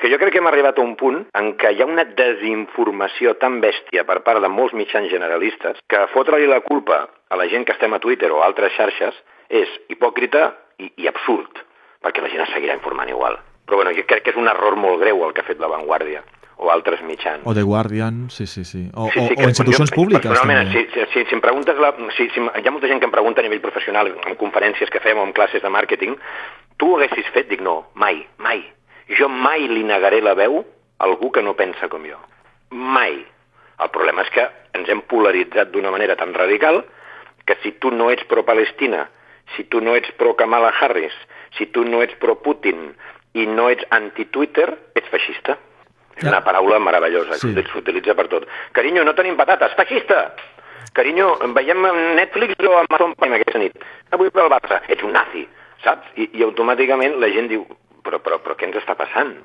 que jo crec que hem arribat a un punt en què hi ha una desinformació tan bèstia per part de molts mitjans generalistes que fotre-li la culpa a la gent que estem a Twitter o a altres xarxes és hipòcrita i absurd, perquè la gent es seguirà informant igual. Però bueno, jo crec que és un error molt greu el que ha fet La Vanguardia o altres mitjans. O The Guardian, sí. O institucions públiques, també. Si em preguntes... hi ha molta gent que em pregunta a nivell professional, en conferències que fem o en classes de màrqueting, tu ho haguessis fet? Dic, no, mai. Jo mai li negaré la veu a algú que no pensa com jo. Mai. El problema és que ens hem polaritzat d'una manera tan radical que si tu no ets pro-Palestina, si tu no ets pro-Kamala Harris, si tu no ets pro-Putin i no ets anti-Twitter, ets feixista. És una paraula meravellosa, que s'utilitza per tot. Carinyo, no tenim patates, feixista! Carinyo, veiem Netflix o Amazon Prime aquesta nit. Avui per al Barça, ets un nazi, saps? I automàticament la gent diu, però què ens està passant?